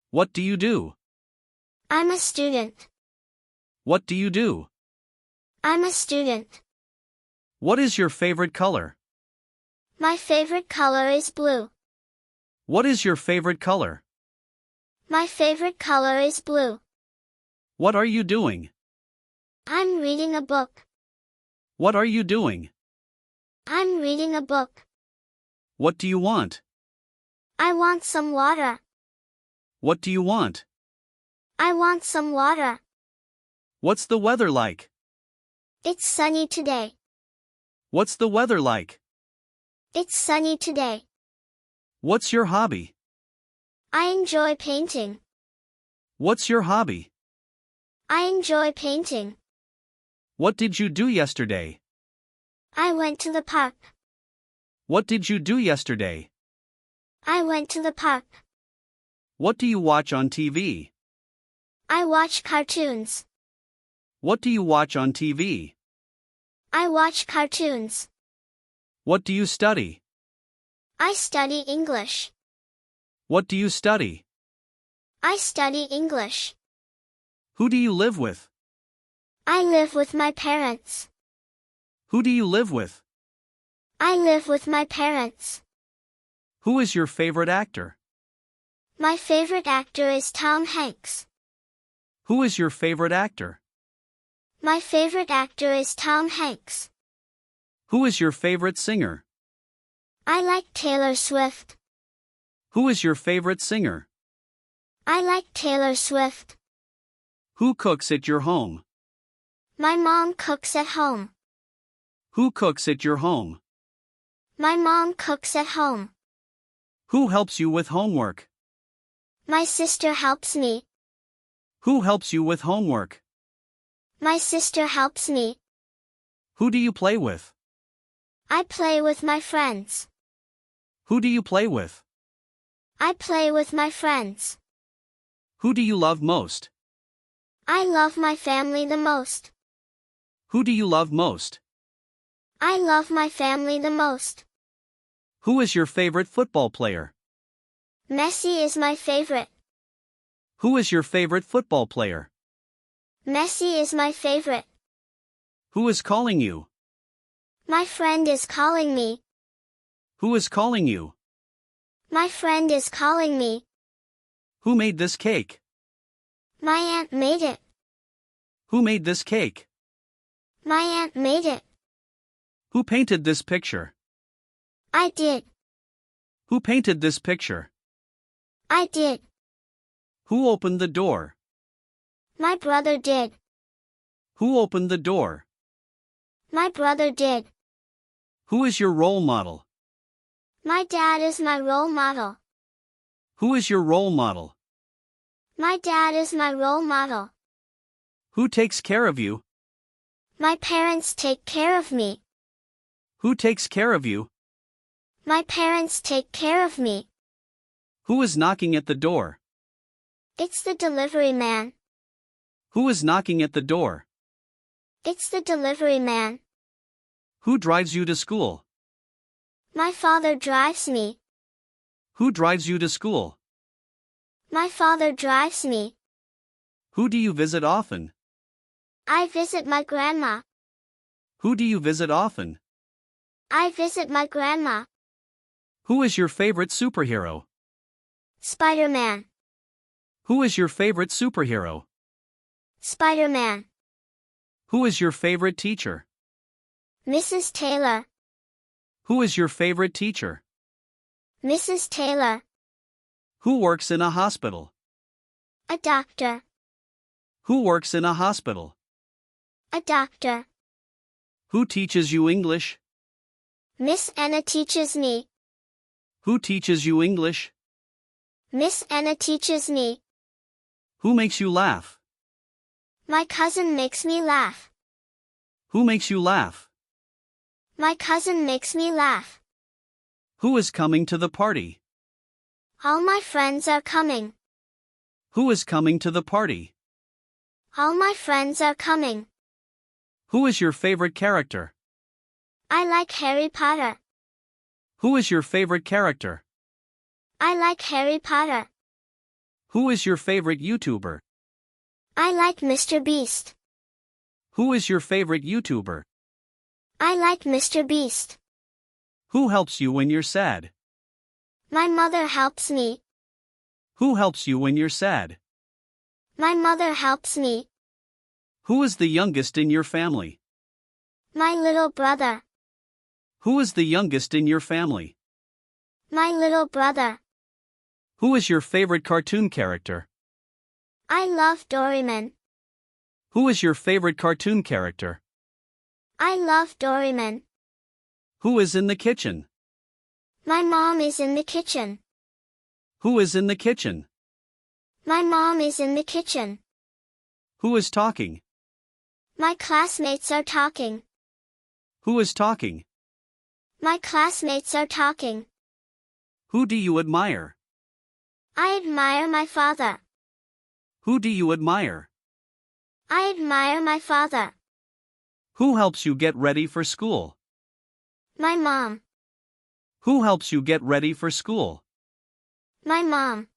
What do you do? I'm a student. What do you do? I'm a student. What is your favorite color? My favorite color is blue. What is your favorite color? My favorite color is blue. What are you doing? I'm reading a book. What are you doing? I'm reading a book. What do you want? I want some water. What do you want? I want some water. What's the weather like? It's sunny today. What's the weather like? It's sunny today. What's your hobby? I enjoy painting. What's your hobby? I enjoy painting. What did you do yesterday? I went to the park. What did you do yesterday? I went to the park. What do you watch on TV? I watch cartoons. What do you watch on TV? I watch cartoons. What do you study? I study English. What do you study? I study English. Who do you live with? I live with my parents. Who do you live with? I live with my parents. Who is your favorite actor? My favorite actor is Tom Hanks. Who is your favorite actor? My favorite actor is Tom Hanks. Who is your favorite singer? I like Taylor Swift. Who is your favorite singer? I like Taylor Swift. Who cooks at your home? My mom cooks at home. Who cooks at your home? My mom cooks at home. Who helps you with homework? My sister helps me. Who helps you with homework? My sister helps me. Who do you play with? I play with my friends. Who do you play with? I play with my friends. Who do you love most? I love my family the most. Who do you love most? I love my family the most. Who is your favorite football player? Messi is my favorite. Who is your favorite football player? Messi is my favorite. Who is calling you? My friend is calling me. Who is calling you? My friend is calling me. Who made this cake? My aunt made it. Who made this cake? My aunt made it. Who painted this picture? I did. Who painted this picture? I did. Who opened the door? My brother did. Who opened the door? My brother did. Who is your role model? My dad is my role model. Who is your role model? My dad is my role model. Who takes care of you? My parents take care of me. Who takes care of you? My parents take care of me. Who is knocking at the door? It's the delivery man. Who is knocking at the door? It's the delivery man. Who drives you to school? My father drives me. Who drives you to school? My father drives me. Who do you visit often? I visit my grandma. Who do you visit often? I visit my grandma. Who is your favorite superhero? Spider-Man. Who is your favorite superhero? Spider-Man. Who is your favorite teacher? Mrs. Taylor. Who is your favorite teacher? Mrs. Taylor. Who works in a hospital? A doctor. Who works in a hospital? A doctor. Who teaches you English? Miss Anna teaches me. Who teaches you English? Miss Anna teaches me. Who makes you laugh? My cousin makes me laugh. Who makes you laugh? My cousin makes me laugh. Who is coming to the party? All my friends are coming. Who is coming to the party? All my friends are coming. Who is your favorite character? I like Harry Potter. Who is your favorite character? I like Harry Potter. Who is your favorite YouTuber? I like Mr. Beast. Who is your favorite YouTuber? I like Mr. Beast. Who helps you when you're sad? My mother helps me. Who helps you when you're sad? My mother helps me. Who is the youngest in your family? My little brother. Who is the youngest in your family? My little brother. Who is your favorite cartoon character? I love Doraemon. Who is your favorite cartoon character? I love Doraemon. Who is in the kitchen? My mom is in the kitchen. Who is in the kitchen? My mom is in the kitchen. Who is talking? My classmates are talking. Who is talking? My classmates are talking. Who do you admire? I admire my father. Who do you admire? I admire my father. Who helps you get ready for school? My mom. Who helps you get ready for school? My mom.